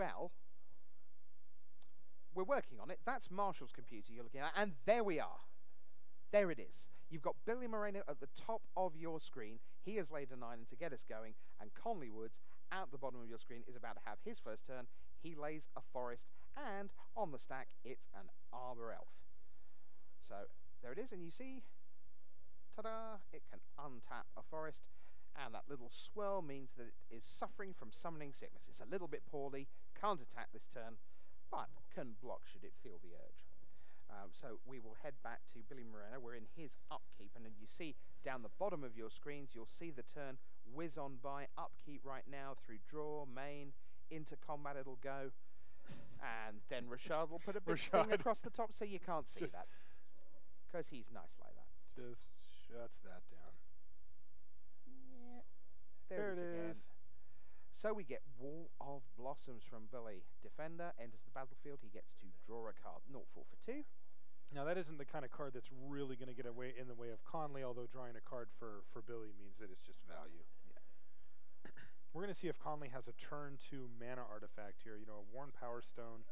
Well, we're working on it. That's Marshall's computer you're looking at, and there we are. There it is. You've got Billy Moreno at the top of your screen. He has laid a 9 in to get us going, and Conley Woods at the bottom of your screen is about to have his first turn. He lays a forest, and on the stack, it's an Arbor Elf. So there it is, and you see, ta-da, it can untap a forest, and that little swirl means that it is suffering from summoning sickness. It's a little bit poorly, can't attack this turn, but can block should it feel the urge. So we will head back to Billy Moreno. We're in his upkeep, and then you see down the bottom of your screens, you'll see the turn whiz on by. Upkeep right now through draw, main, into combat it'll go, and then Rashad will put a big thing across the top so you can't see that, because he's nice like that. Just shuts that down. Yeah, there it is. So we get Wall of Blossoms from Billy. Defender enters the battlefield. He gets to draw a card. 0-4 for 2. Now, that isn't the kind of card that's really going to get away in the way of Conley, although drawing a card for Billy means that it's just value. Yeah. We're going to see if Conley has a turn 2 mana artifact here, you know, a Worn Power Stone.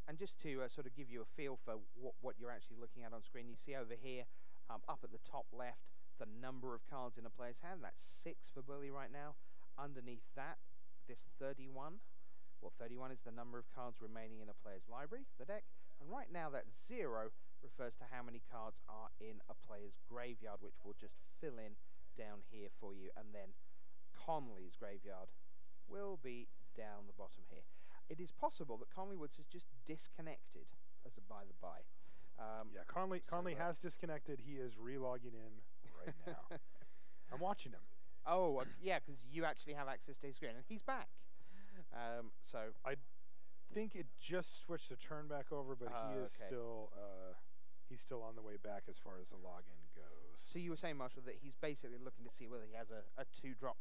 And just to sort of give you a feel for what you're actually looking at on screen, you see over here, up at the top left, the number of cards in a player's hand. That's 6 for Billy right now. Underneath that, this 31. Well, 31 is the number of cards remaining in a player's library, the deck. And right now, that 0 refers to how many cards are in a player's graveyard, which we'll just fill in down here for you. And then Conley's graveyard will be down the bottom here. It is possible that Conley Woods is just disconnected, as a by-the-by. Yeah, Conley has disconnected. He is re-logging in right now. I'm watching him. Oh, yeah, because you actually have access to his screen, and he's back. So I think it just switched the turn back over, but he is he's still on the way back as far as the login goes. So you were saying, Marshall, that he's basically looking to see whether he has a 2-drop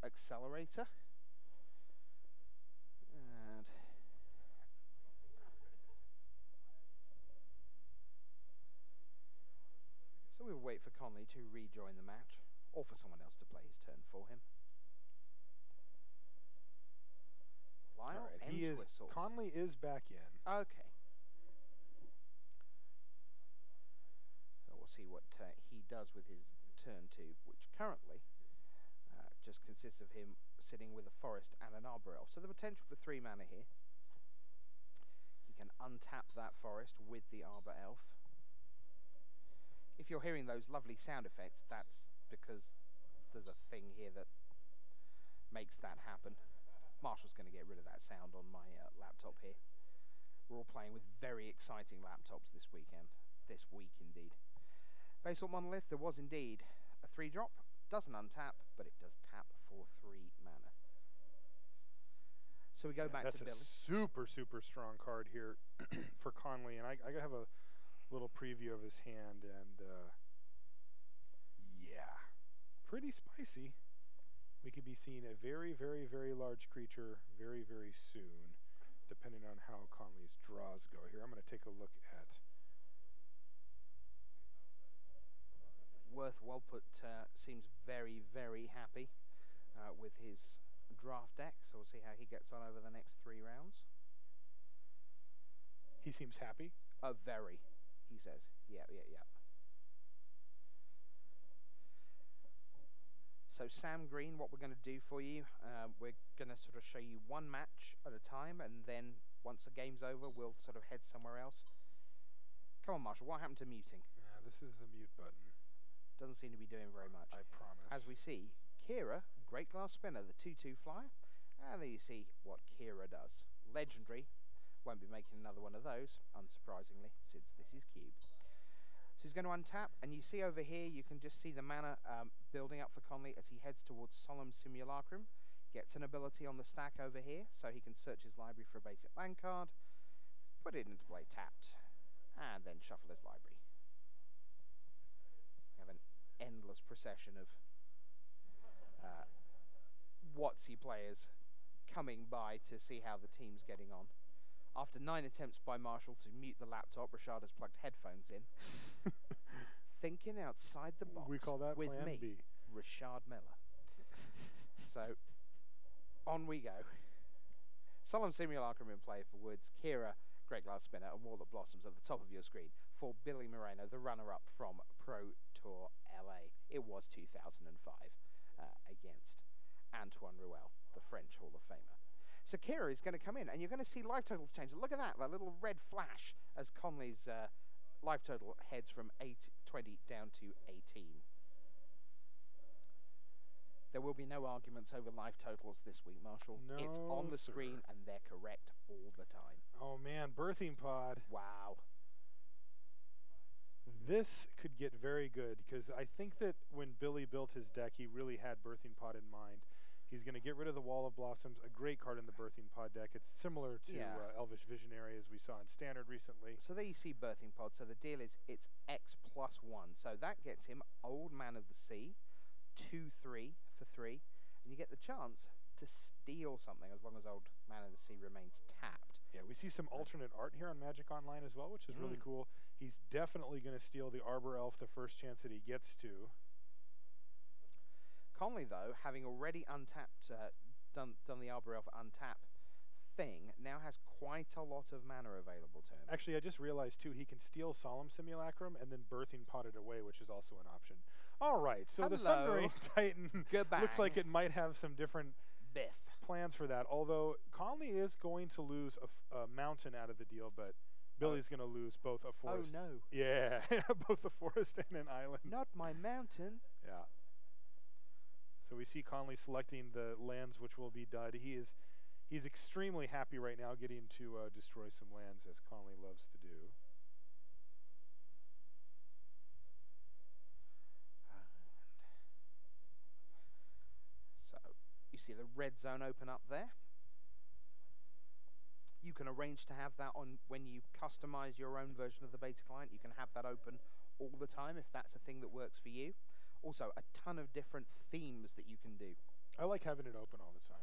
accelerator. And so we'll wait for Conley to rejoin the match, or for someone else to play his turn for him. Lyle and Whistles. Conley is back in. Okay. So we'll see what he does with his turn 2, which currently just consists of him sitting with a forest and an Arbor Elf. So the potential for 3 mana here. He can untap that forest with the Arbor Elf. If you're hearing those lovely sound effects, that's because there's a thing here that makes that happen. Marshall's going to get rid of that sound on my laptop here. We're all playing with very exciting laptops this weekend. This week, indeed. Basalt Monolith, there was indeed a 3-drop. Doesn't untap, but it does tap for 3 mana. So we go back to Billy. That's a super, super strong card here for Conley. And I have a little preview of his hand, and yeah, pretty spicy. We could be seeing a very, very, very large creature very, very soon, depending on how Conley's draws go here. I'm going to take a look at... Worth Wellput seems very, very happy with his draft deck, so we'll see how he gets on over the next 3 rounds. He seems happy? Very, he says. Yeah. So Sam Green, what we're going to do for you, we're going to sort of show you one match at a time, and then once the game's over, we'll sort of head somewhere else. Come on, Marshall, what happened to muting? Yeah, this is the mute button. Doesn't seem to be doing very much. I promise. As we see, Kira, Great Glass Spinner, the 2/2 flyer, and then you see what Kira does. Legendary, won't be making another one of those, unsurprisingly, since this is Cube. So he's going to untap, and you see over here, you can just see the mana building up for Conley as he heads towards Solemn Simulacrum. Gets an ability on the stack over here, so he can search his library for a basic land card, put it into play tapped, and then shuffle his library. We have an endless procession of WotC players coming by to see how the team's getting on. After 9 attempts by Marshall to mute the laptop, Rashad has plugged headphones in. Thinking outside the box. We call that with Plan me, B. Rashad Miller. So On we go. Solemn Simulacrum in play for Woods, Kira, Great Glass Spinner, and Wall that Blossoms at the top of your screen for Billy Moreno, the runner-up from Pro Tour LA. It was 2005 against Antoine Ruel, the French Hall of Famer. So Kira is going to come in, and you're going to see life totals change. Look at that little red flash as Conley's life total heads from 820 down to 18. There will be no arguments over life totals this week, Marshall. No, it's on the screen, and they're correct all the time. Oh, man, Birthing Pod. Wow. This could get very good, because I think that when Billy built his deck, he really had Birthing Pod in mind. He's going to get rid of the Wall of Blossoms, a great card in the Birthing Pod deck. It's similar to Elvish Visionary, as we saw in Standard recently. So there you see Birthing Pod. So the deal is it's X+1. So that gets him Old Man of the Sea, 2/3 for 3. And you get the chance to steal something as long as Old Man of the Sea remains tapped. Yeah, we see some alternate art here on Magic Online as well, which is really cool. He's definitely going to steal the Arbor Elf the first chance that he gets to. Conley, though, having already untapped, done the Arbor Elf untap thing, now has quite a lot of mana available to him. Actually, I just realized, too, he can steal Solemn Simulacrum and then Birthing Pod it away, which is also an option. All right, so the Submarine Titan looks like it might have some different plans for that, although Conley is going to lose a mountain out of the deal, but Billy's going to lose both a forest. Oh, no. Yeah, both a forest and an island. Not my mountain. Yeah. So we see Conley selecting the lands which will be dud. He's extremely happy right now getting to destroy some lands, as Conley loves to do. So you see the red zone open up there. You can arrange to have that on when you customize your own version of the beta client. You can have that open all the time if that's a thing that works for you. Also, a ton of different themes that you can do. I like having it open all the time.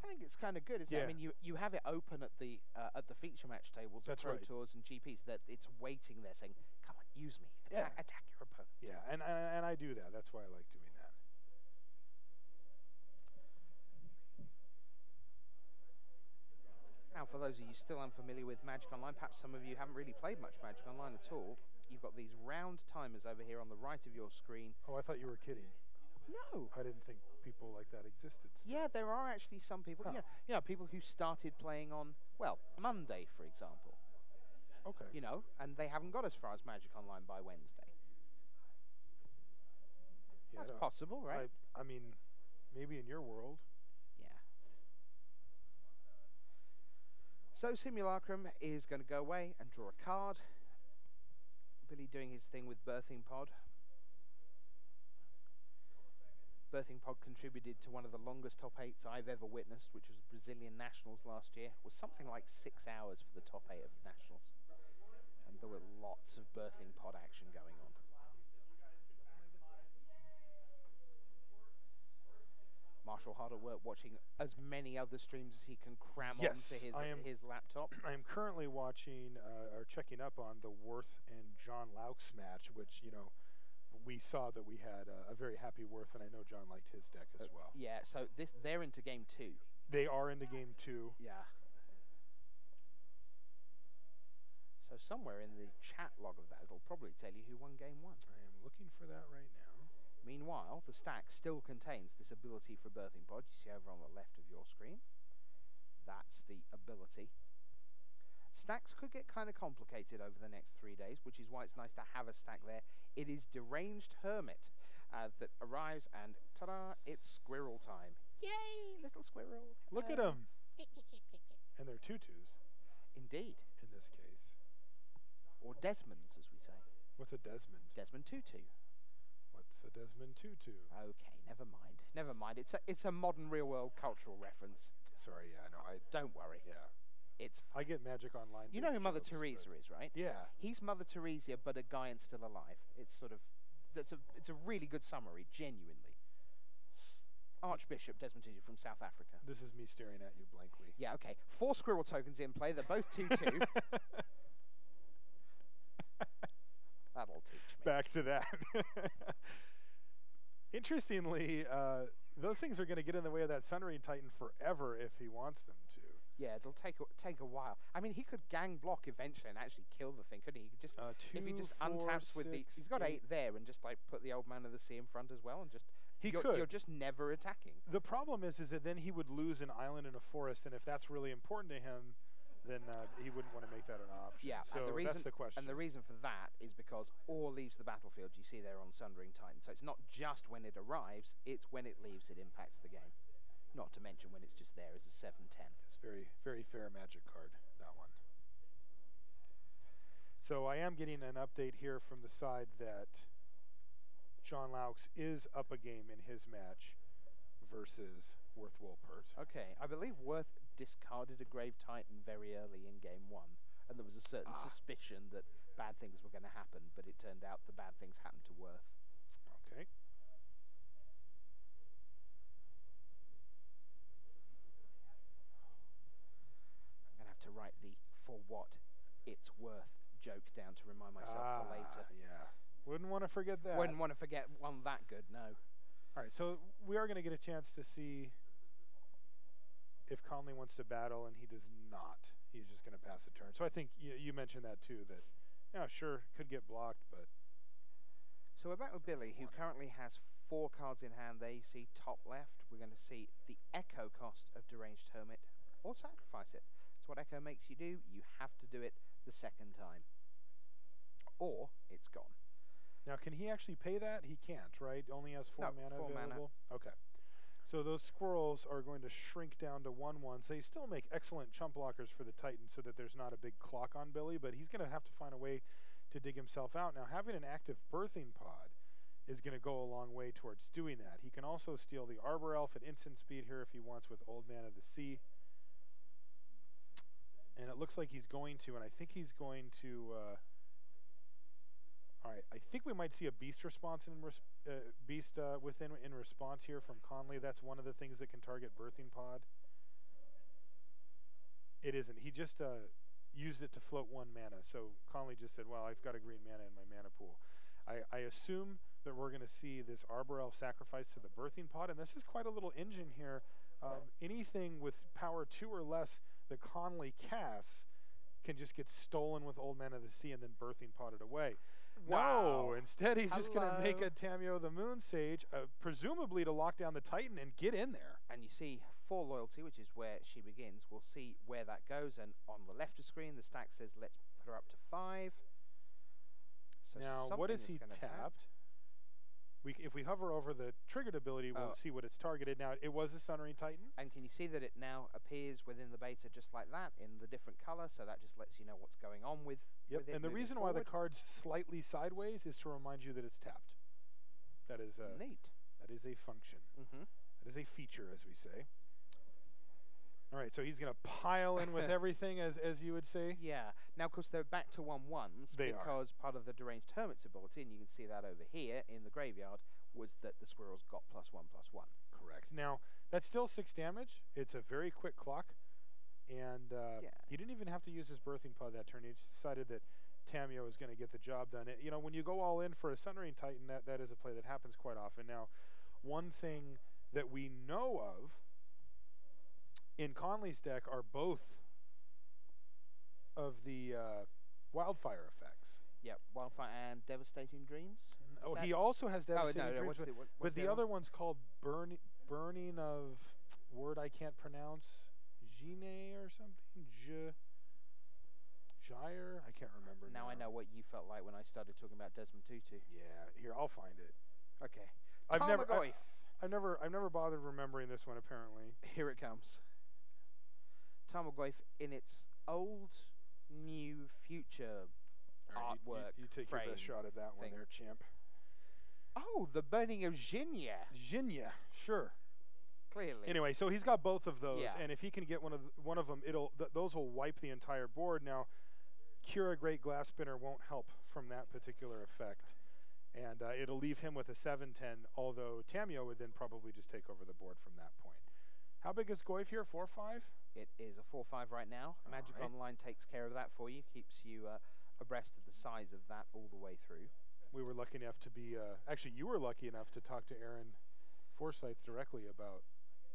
I think it's kind of good. I mean, you have it open at the feature match tables, Pro Tours and GPs. That it's waiting there, saying, "Come on, use me, attack your opponent." Yeah, and I do that. That's why I like doing that. Now, for those of you still unfamiliar with Magic Online, perhaps some of you haven't really played much Magic Online at all. You've got these round timers over here on the right of your screen. Oh, I thought you were kidding. No. I didn't think people like that existed still. Yeah, there are actually some people. Huh. Yeah, people who started playing on, well, Monday, for example. Okay. You know, and they haven't got as far as Magic Online by Wednesday. Yeah, that's possible, right? I mean, maybe in your world. Yeah. So Simulacrum is going to go away and draw a card. Billy doing his thing with Birthing Pod. Birthing Pod contributed to one of the longest top 8s I've ever witnessed, which was Brazilian Nationals last year. It was something like 6 hours for the top 8 of Nationals. And there were lots of Birthing Pod action going on. Marshall hard at work watching as many other streams as he can cram onto his laptop. I am currently watching or checking up on the Worth and John Laux match, which, you know, we saw that we had a very happy Worth, and I know John liked his deck as well. Yeah, so they're into game 2. They are into game 2. Yeah. So somewhere in the chat log of that, it'll probably tell you who won game 1. I am looking for that right now. Meanwhile, the stack still contains this ability for Birthing Pod. You see over on the left of your screen. That's the ability. Stacks could get kind of complicated over the next 3 days, which is why it's nice to have a stack there. It is Deranged Hermit that arrives, and ta-da, it's squirrel time. Yay, little squirrel. Look at him. And they're tutus. Indeed. In this case. Or Desmonds, as we say. What's a Desmond? Desmond Tutu. What's a Desmond Tutu? Okay, never mind. Never mind. It's a modern real-world cultural reference. Sorry, yeah, no, Don't worry. Yeah. I get Magic Online. You know who Mother Teresa is, right? Yeah. He's Mother Teresa, but a guy and still alive. It's a really good summary, genuinely. Archbishop Desmond Tutu from South Africa. This is me staring at you blankly. Yeah, okay. 4 squirrel tokens in play. They're both 2/2. That'll teach me. Back to that. Interestingly, those things are going to get in the way of that Sunray Titan forever if he wants them to. Yeah, it'll take a while. I mean, he could gang block eventually and actually kill the thing, couldn't he? He could just if he just untaps with the, he's got 8 there, and just like put the Old Man of the Sea in front as well, and just you're just never attacking. The problem is that then he would lose an island and a forest, and if that's really important to him, then he wouldn't want to make that an option. Yeah, so that's the question. And the reason for that is because ore leaves the battlefield. You see there on Sundering Titan. So it's not just when it arrives; it's when it leaves it impacts the game. Not to mention when it's just there as a 7/10. It's very, very fair Magic card, that one. So I am getting an update here from the side that John Laux is up a game in his match versus Worth Wolpert. Okay, I believe Worth discarded a Grave Titan very early in game 1, and there was a certain suspicion that bad things were going to happen, but it turned out the bad things happened to Worth. Okay. I'm going to have to write the "for what it's worth" joke down to remind myself for later. Yeah. Wouldn't want to forget that. Wouldn't want to forget one that good, no. All right, so we are going to get a chance to see if Conley wants to battle, and he does not. He's just going to pass the turn. So I think you mentioned that too, that, yeah, sure, could get blocked, but... So we're back with Billy, who currently has 4 cards in hand there. You see top left, we're going to see the Echo cost of Deranged Hermit, or sacrifice it. That's what Echo makes you do. You have to do it the second time, or it's gone. Now, can he actually pay that? He can't, right? Only has 4 mana 4 available? mana. Okay. So those squirrels are going to shrink down to 1/1s. They still make excellent chump blockers for the Titan so that there's not a big clock on Billy, but he's going to have to find a way to dig himself out. Now, having an active birthing pod is going to go a long way towards doing that. He can also steal the Arbor Elf at instant speed here if he wants with Old Man of the Sea. And it looks like he's going to, and I think he's going to... all right, I think we might see a beast response in in response here from Conley. That's one of the things that can target Birthing Pod. It isn't. He just used it to float 1 mana. So Conley just said, well, I've got a green mana in my mana pool. I assume that we're going to see this Arbor Elf sacrifice to the Birthing Pod, and this is quite a little engine here. Anything with power 2 or less that Conley casts can just get stolen with Old Man of the Sea and then Birthing Podded away. Wow. No, instead he's just going to make a Tameo the Moon Sage, presumably to lock down the Titan and get in there. And you see 4 loyalty, which is where she begins. We'll see where that goes. And on the left of screen, the stack says let's put her up to 5. So now, what is he tapped? If we hover over the triggered ability, we'll see what it's targeted. Now, it was a Sunray Titan. And can you see that it now appears within the beta just like that in the different color? So that just lets you know what's going on with Yep, it and the reason why the card's slightly sideways is to remind you that it's tapped. That is neat. That is a function. That is a feature, as we say. All right, so he's going to pile in with everything, as you would say. Yeah. Now, of course, they're back to 1/1s because part of the Deranged Hermit's ability, and you can see that over here in the graveyard, was that the squirrels got +1/+1. Correct. Now, that's still 6 damage. It's a very quick clock. And he didn't even have to use his Birthing Pod that turn. He just decided that Tameo is going to get the job done. You know, when you go all in for a Sunray Titan, that is a play that happens quite often. Now, one thing that we know of in Conley's deck are both of the wildfire effects. Yep, Wildfire and Devastating Dreams. Oh, he also has Devastating Dreams, but the other one's called Burning of word I can't pronounce. Gine or something? Gyre? I can't remember. Now I know what you felt like when I started talking about Desmond Tutu. Yeah, here, I'll find it. Okay. I've never bothered remembering this one, apparently. Here it comes. Tarmogoyf in its old, new, future artwork. You take your best shot at that one there, champ. Oh, the Burning of Jinya. Jinya, sure. Clearly. Anyway, so he's got both of those, and if he can get one of them, those will wipe the entire board. Now, Kira Great Glass Spinner won't help from that particular effect, and it'll leave him with a 7/10. Although Tameo would then probably just take over the board from that point. How big is Goyf here? 4/5. It is a 4/5 right now. Magic Online takes care of that for you, keeps you abreast of the size of that all the way through. We were lucky enough to be. Actually, you were lucky enough to talk to Aaron Forsyth directly about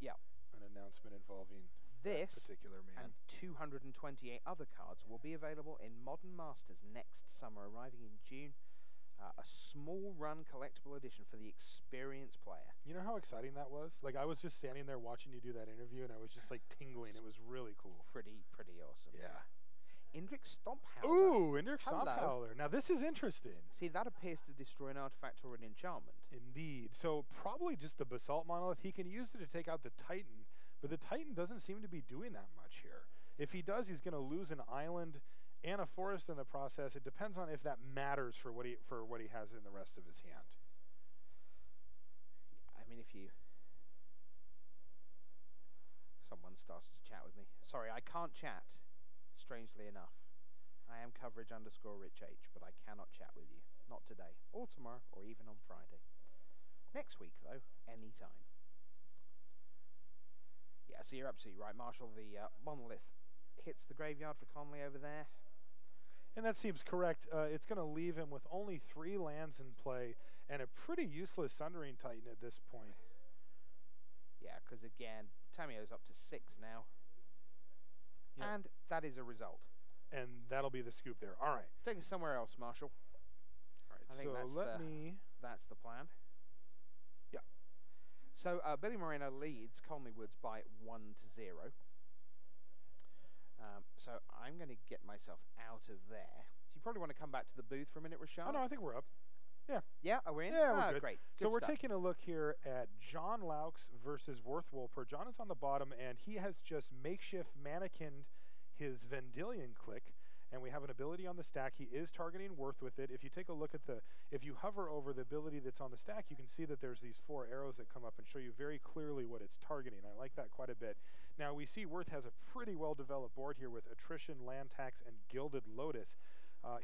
an announcement involving this that particular man. and 228 other cards will be available in Modern Masters next summer, arriving in June. A small run collectible edition for the experienced player. You know how exciting that was? Like, I was just standing there watching you do that interview, and I was just like tingling. It was really cool. Pretty awesome. Yeah. Indrik Stomphowler. Ooh, Indrik Hello. Stomphowler. Now, this is interesting. See, that appears to destroy an artifact or an enchantment. Indeed. So, probably just the Basalt Monolith. He can use it to take out the Titan, but the Titan doesn't seem to be doing that much here. If he does, he's going to lose an island and a forest in the process. It depends on if that matters for what he has in the rest of his hand. I mean, if you... Someone starts to chat with me. Sorry, I can't chat, strangely enough. I am coverage_RichH, but I cannot chat with you. Not today, or tomorrow, or even on Friday. Next week, though, anytime. Yeah, so you're absolutely right, Marshall. The monolith hits the graveyard for Conley over there. And that seems correct. It's going to leave him with only 3 lands in play and a pretty useless Sundering Titan at this point. Yeah, because again, Tamio's up to 6 now. Yep. And that is a result. And that'll be the scoop there. All right. Take us somewhere else, Marshall. All right, I think so that's the plan. Yeah. So Billy Moreno leads Conley Woods by 1-0. So I'm going to get myself out of there. So you probably want to come back to the booth for a minute, Rashad? Oh, no, I think we're up. Yeah. Yeah, are we in? Yeah, we're good. Great. So Good we're stuff. taking a look here at John Laux versus Worth Wolper. John is on the bottom, and he has just makeshift mannequined his Vendilion Click, and we have an ability on the stack. He is targeting Worth with it. If you take a look at if you hover over the ability that's on the stack, you can see that there's these 4 arrows that come up and show you very clearly what it's targeting. I like that quite a bit. Now, we see Worth has a pretty well-developed board here with Attrition, Land Tax, and Gilded Lotus.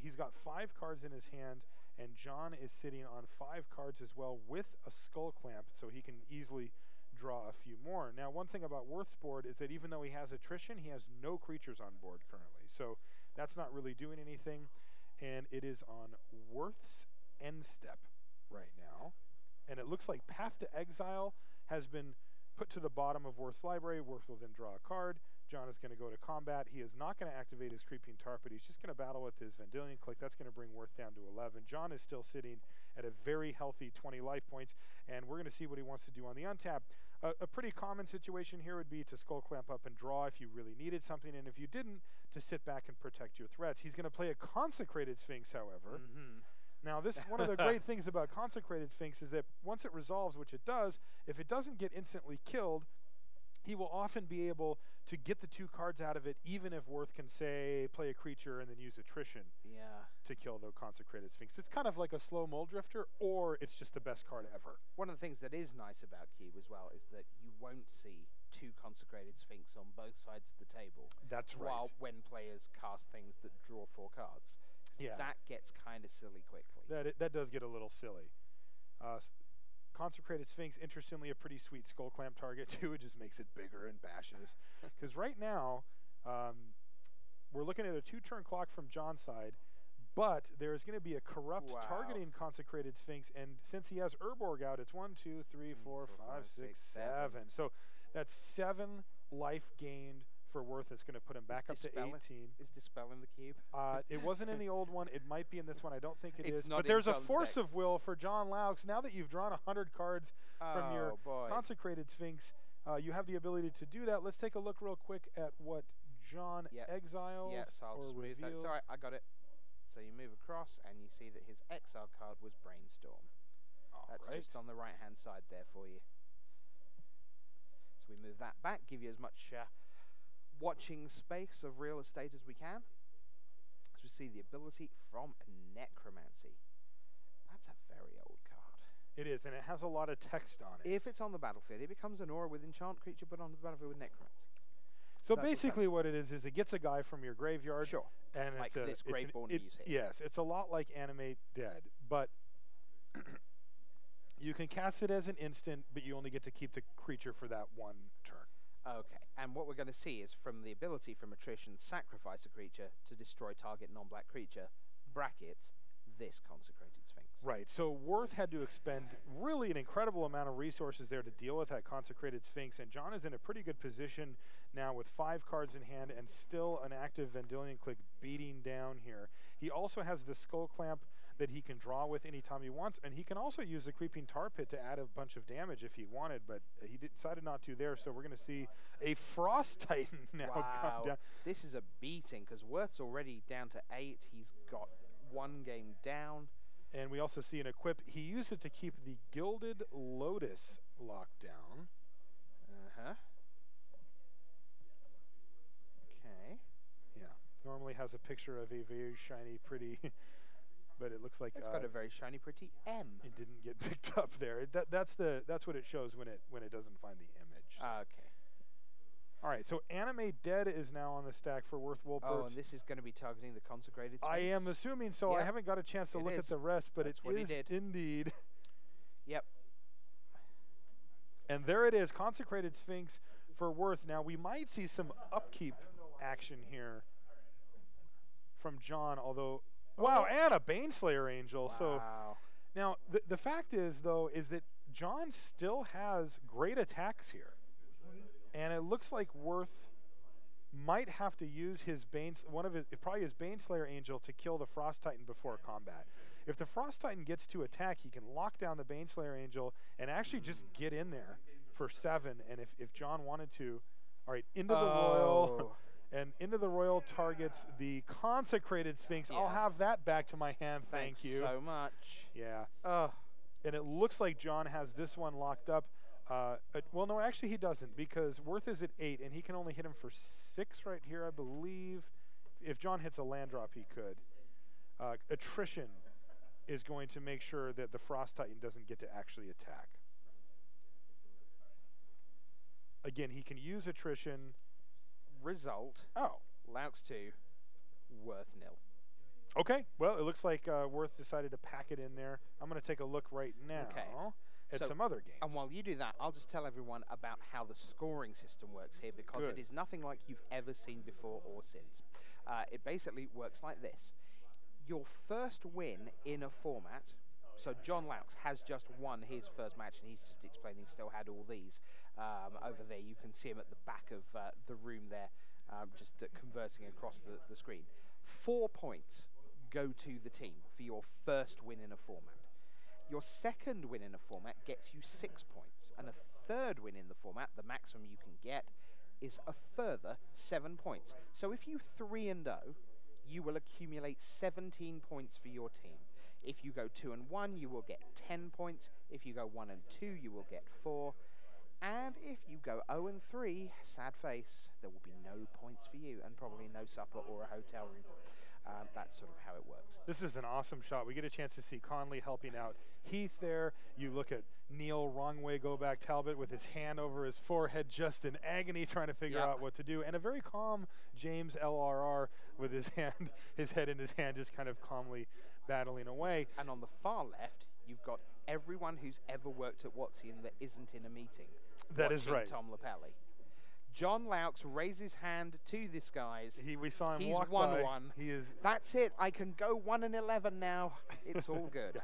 He's got 5 cards in his hand, and John is sitting on 5 cards as well with a Skull Clamp, so he can easily draw a few more. Now, one thing about Worth's board is that even though he has Attrition, he has no creatures on board currently. So that's not really doing anything, and it is on Worth's end step right now. And it looks like Path to Exile has been put to the bottom of Worth's library. Worth will then draw a card. John is going to go to combat. He is not going to activate his Creeping Tarp, but he's just going to battle with his Vendilion Click. That's going to bring Worth down to 11. John is still sitting at a very healthy 20 life points, and we're going to see what he wants to do on the untap. A pretty common situation here would be to Skull Clamp up and draw if you really needed something, and if you didn't, to sit back and protect your threats. He's going to play a Consecrated Sphinx, however. Now, one of the great things about Consecrated Sphinx is that once it resolves, which it does, if it doesn't get instantly killed, he will often be able to get the 2 cards out of it, even if Worth can, say, play a creature and then use Attrition to kill the Consecrated Sphinx. It's kind of like a slow Mole Drifter, or it's just the best card ever. One of the things that is nice about Cube as well is that you won't see 2 Consecrated Sphinx on both sides of the table. That's right. While when players cast things that draw 4 cards. Yeah. That gets kind of silly quickly. That does get a little silly. Consecrated Sphinx, interestingly, a pretty sweet Skull Clamp target, too. It just makes it bigger and bashes. Because right now, we're looking at a 2-turn clock from John's side, but there's going to be a Corrupt targeting Consecrated Sphinx, and since he has Urborg out, it's 1, 2, 3, 4, 5, 6, 7. So that's 7 life gained for Worth. That's going to put him back up to 18. Is Dispel in the Cube? It wasn't in the old one. It might be in this one. I don't think it is. Not but there's a John's Force deck. of Will for John Laux. Now that you've drawn 100 cards from your Consecrated Sphinx, you have the ability to do that. Let's take a look real quick at what John exiled or revealed. Sorry, I got it. So you move across, and you see that his exile card was Brainstorm. That's just on the right-hand side there for you. So we move that back, give you as much watching space of real estate as we can. As we see the ability from Necromancy. That's a very old card. It is, and it has a lot of text on it. If it's on the battlefield, it becomes an aura with enchant creature put on the battlefield with Necromancy. So basically what it is it gets a guy from your graveyard. Sure. And like this Graveborn you use here. Yes, it's a lot like Animate Dead, but you can cast it as an instant, but you only get to keep the creature for that 1 turn. Okay, and what we're going to see is from the ability from Attrition, sacrifice a creature to destroy target non-black creature, brackets, this Consecrated Sphinx. Right. So Worth had to expend really an incredible amount of resources there to deal with that Consecrated Sphinx, and John is in a pretty good position now with 5 cards in hand and still an active Vendilion Clique beating down here. He also has the Skull Clamp that he can draw with anytime he wants, and he can also use the Creeping Tar Pit to add a bunch of damage if he wanted, but he decided not to there, so we're going to see a Frost Titan now come down. This is a beating, because Worth's already down to 8. He's got 1 game down. And we also see an equip. He used it to keep the Gilded Lotus locked down. Uh-huh. Okay. Yeah. Normally has a picture of a very shiny, pretty... but it looks like it's got a very shiny, pretty M. It didn't get picked up there. That's what it shows when it doesn't find the image. So. Okay. All right, so Animate Dead is now on the stack for Worth Wolpert. Oh, and this is going to be targeting the Consecrated Sphinx. I am assuming so. Yep. I haven't got a chance to look at the rest, but it is indeed. Yep. And there it is, Consecrated Sphinx for Worth. Now, we might see some upkeep action here from John, although... Wow, and a Baneslayer Angel. Wow. So now, the fact is, though, is that John still has great attacks here. And it looks like Worth might have to use his probably his Baneslayer Angel to kill the Frost Titan before combat. If the Frost Titan gets to attack, he can lock down the Baneslayer Angel and actually just get in there for 7. And if John wanted to, all right, into the Royal, and into the Royal targets the Consecrated Sphinx. Yeah. I'll have that back to my hand, thank you. so much. Yeah. And it looks like John has this one locked up. Well, no, actually he doesn't, because Worth is at 8, and he can only hit him for 6 right here, I believe. If John hits a land drop, he could. Attrition is going to make sure that the Frost Titan doesn't get to actually attack. Again, he can use Attrition. Result. Laux 2, Worth 0. Okay, well, it looks like Worth decided to pack it in there. I'm going to take a look right now. At some other games. And while you do that, I'll just tell everyone about how the scoring system works here, because it is nothing like you've ever seen before or since. It basically works like this. Your first win in a format, so John Laux has just won his first match, and he's just explaining still had all these over there. You can see him at the back of the room there, just conversing across the screen. 4 points go to the team for your first win in a format. Your second win in a format gets you 6 points, and a third win in the format, the maximum you can get, is a further 7 points. So if you 3-0, you will accumulate 17 points for your team. If you go 2-1, you will get 10 points. If you go 1-2, you will get 4. And if you go 0-3, sad face, there will be no points for you, and probably no supper or a hotel room. That's sort of how it works. This is an awesome shot. We get a chance to see Conley helping out Heath there. You look at Neil wrong way go back Talbot with his hand over his forehead, just in agony, trying to figure out what to do. And a very calm James LRR with his head in his hand, just kind of calmly battling away. And on the far left, you've got everyone who's ever worked at Watsian that isn't in a meeting. That is right. Tom Lapelli. John Laux raised his hand to this guy's. We saw him He's walk won by. one. He is. That's it. I can go 1-11 now. It's all good.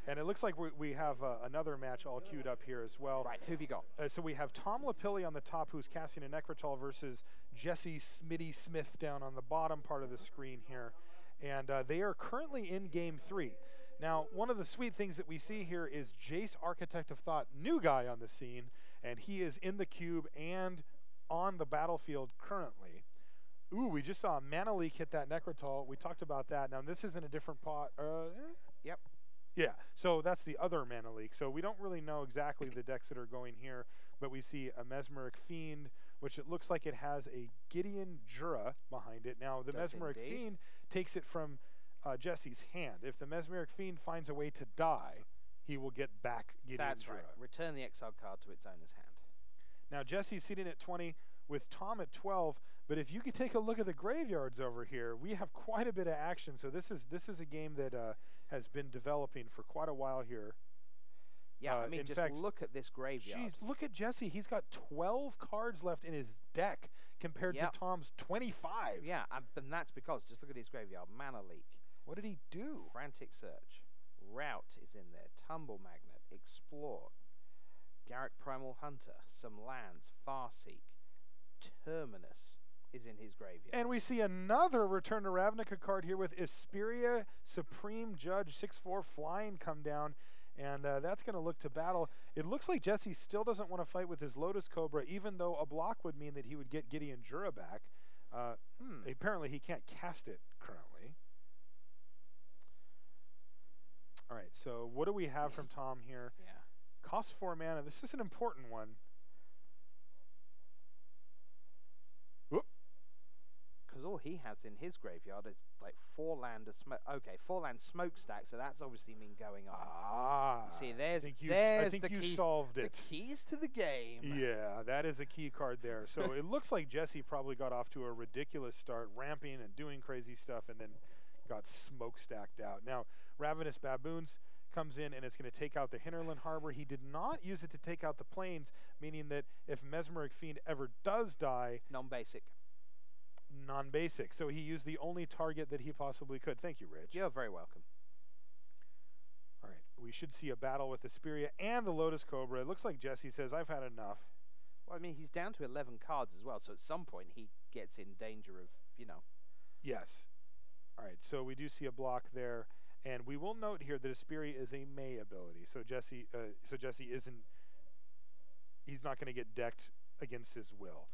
And it looks like we have another match all queued up here as well. Right, who've you got? So we have Tom Lapilli on the top, who's casting a Necrotal, versus Jesse Smitty Smith down on the bottom part of the screen here. And they are currently in Game 3. Now, one of the sweet things that we see here is Jace, Architect of Thought, new guy on the scene, and he is in the cube and on the battlefield currently. Ooh, we just saw a Mana Leak hit that Necrotal. We talked about that. Now, this is in a different pot. Yep. Yeah, so that's the other Mana Leak. So we don't really know exactly the decks that are going here, but we see a Mesmeric Fiend, which it looks like it has a Gideon Jura behind it. Now, the Mesmeric Fiend takes it from Jesse's hand. If the Mesmeric Fiend finds a way to die, he will get back Gideon Jura. That's right. Return the exiled card to its owner's hand. Now, Jesse's sitting at 20 with Tom at 12, but if you could take a look at the graveyards over here, we have quite a bit of action. So this is a game that has been developing for quite a while here. Yeah, I mean, just look at this graveyard. Jeez, look at Jesse. He's got 12 cards left in his deck compared to Tom's 25. Yeah, and that's because, just look at his graveyard. Mana Leak. What did he do? Frantic Search. Route is in there. Tumble Magnet, Explore, Garrick Primal Hunter, some lands, Farseek, Terminus is in his graveyard. And we see another Return to Ravnica card here with Isperia, Supreme Judge, 6/4 flying come down. And that's going to look to battle. It looks like Jesse still doesn't want to fight with his Lotus Cobra, even though a block would mean that he would get Gideon Jura back. Apparently he can't cast it currently. All right, so what do we have from Tom here? Yeah. Cost 4 mana. This is an important one. Because all he has in his graveyard is like 4 land of smoke. Okay, 4 land smokestack. So that's obviously been going on. Ah, See, there's I think the you key, solved it. The keys to the game. Yeah, that is a key card there. So it looks like Jesse probably got off to a ridiculous start, ramping and doing crazy stuff, and then got smokestacked out. Now, Ravenous Baboons comes in, and it's going to take out the Hinterland Harbor. He did not use it to take out the plains, meaning that if Mesmeric Fiend ever does die... Non-basic. Non-basic. So he used the only target that he possibly could. Thank you, Rich. You're very welcome. All right. We should see a battle with the Asperia and the Lotus Cobra. It looks like Jesse says, I've had enough. Well, I mean, he's down to 11 cards as well, so at some point he gets in danger of, you know... Yes. All right. So we do see a block there. And we will note here that Asperia is a May ability. So Jesse isn't... He's not going to get decked against his will.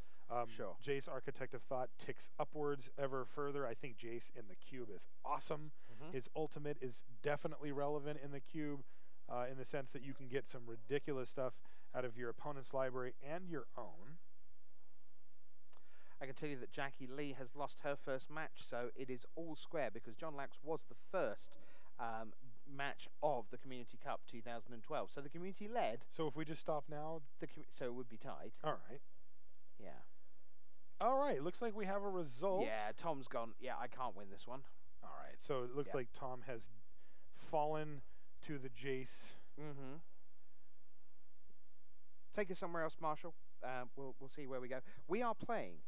Sure. Jace, Architect of Thought, ticks upwards ever further. I think Jace in the cube is awesome. His ultimate is definitely relevant in the cube in the sense that you can get some ridiculous stuff out of your opponent's library and your own. I can tell you that Jackie Lee has lost her first match, so it is all square because John Lax was the first match of the Community Cup 2012. So the community led. So if we just stop now? So it would be tied. All right. Yeah. All right, looks like we have a result. Yeah, Tom's gone. Yeah, I can't win this one. All right, so it looks like Tom has fallen to the Jace. Take us somewhere else, Marshall. We'll see where we go. We are playing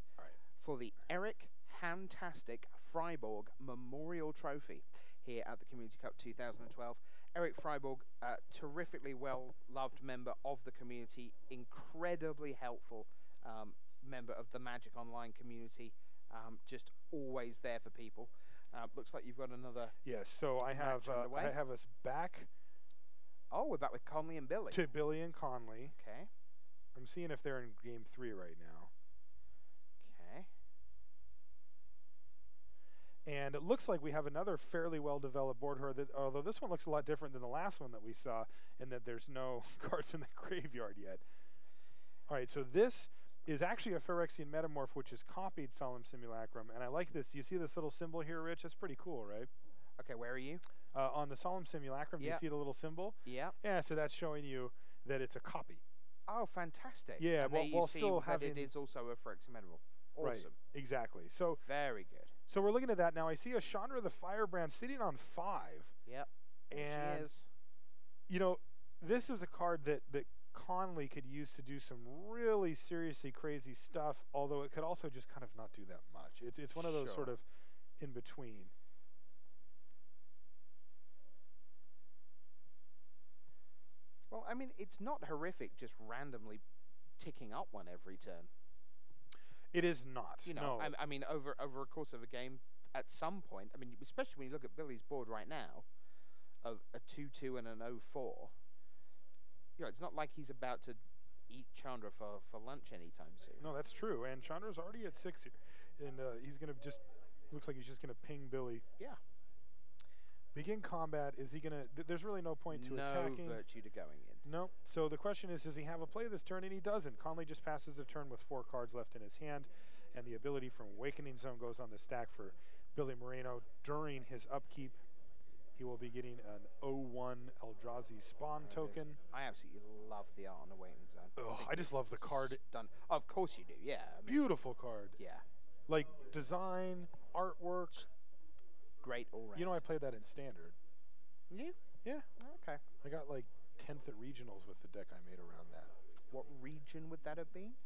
for the Eric Fantastic Freiburg Memorial Trophy here at the Community Cup 2012. Eric Freiburg, terrifically well-loved member of the community, incredibly helpful member of the Magic Online community, just always there for people. Looks like you've got another. Yes, so I have us back. Oh, we're back with Conley and Billy. To Billy and Conley. Okay. I'm seeing if they're in game 3 right now. Okay. And it looks like we have another fairly well-developed board here, although this one looks a lot different than the last one that we saw, in that there's no cards in the graveyard yet. All right, so this is actually a Phyrexian Metamorph, which has copied Solemn Simulacrum, and I like this. Do you see this little symbol here, Rich? That's pretty cool, right? Okay, where are you? On the Solemn Simulacrum, do you see the little symbol? Yeah. Yeah, so that's showing you that it's a copy. Oh, fantastic. Yeah, and while still having... it is also a Phyrexian Metamorph. Awesome. Right, exactly. So very good. So we're looking at that now. I see a Chandra the Firebrand sitting on 5. Yep. And she is. You know, this is a card that Conley could use to do some really seriously crazy stuff, although it could also just kind of not do that much. It's one of those sort of in between. Well, I mean, it's not horrific just randomly ticking up one every turn. It is not. You know, I mean, over a course of a game, at some point, I mean, especially when you look at Billy's board right now, of a 2-2 and an 0-4, you know, it's not like he's about to eat Chandra for lunch anytime soon. No, that's true. And Chandra's already at 6 here. And he's going to just, looks like he's just going to ping Billy. Yeah. Begin combat. Is he going to, there's really no point to attacking. No virtue to going in. No. So the question is, does he have a play this turn? And he doesn't. Conley just passes the turn with 4 cards left in his hand. And the ability from Awakening Zone goes on the stack for Billy Moreno. During his upkeep, he will be getting an 0-1 Eldrazi Spawn token. I absolutely love the art on Awakening Zone. Oh, I just love the card. Of course you do, yeah. I mean, beautiful card. Yeah. Like design, artwork. Great all round. You know, I played that in Standard. You? Yeah. Okay. I got like 10th at regionals with the deck I made around that. What region would that have been?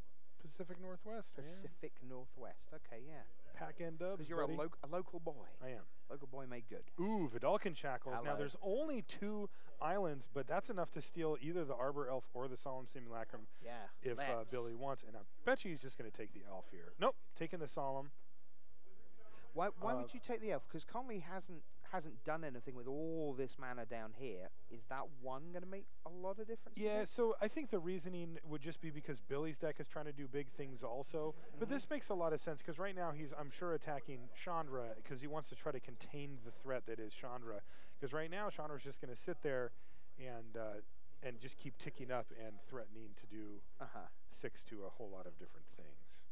Pacific Northwest. Pacific Northwest. Okay, yeah. Pack-in dubs, Because you're buddy. a local boy. I am. Local boy made good. Ooh, Vidalcan Shackles. Now, Hello. there's only 2 islands, but that's enough to steal either the Arbor Elf or the Solemn Simulacrum Yeah. if Billy wants. And I bet you he's just going to take the Elf here. Nope, taking the Solemn. Why would you take the elf? Because Conley hasn't done anything with all this mana down here. Is that one going to make a lot of difference? Yeah, so I think the reasoning would just be because Billy's deck is trying to do big things also. But this makes a lot of sense because right now he's, I'm sure, attacking Chandra because he wants to try to contain the threat that is Chandra. Because right now Chandra's just going to sit there and just keep ticking up and threatening to do 6 to a whole lot of different things.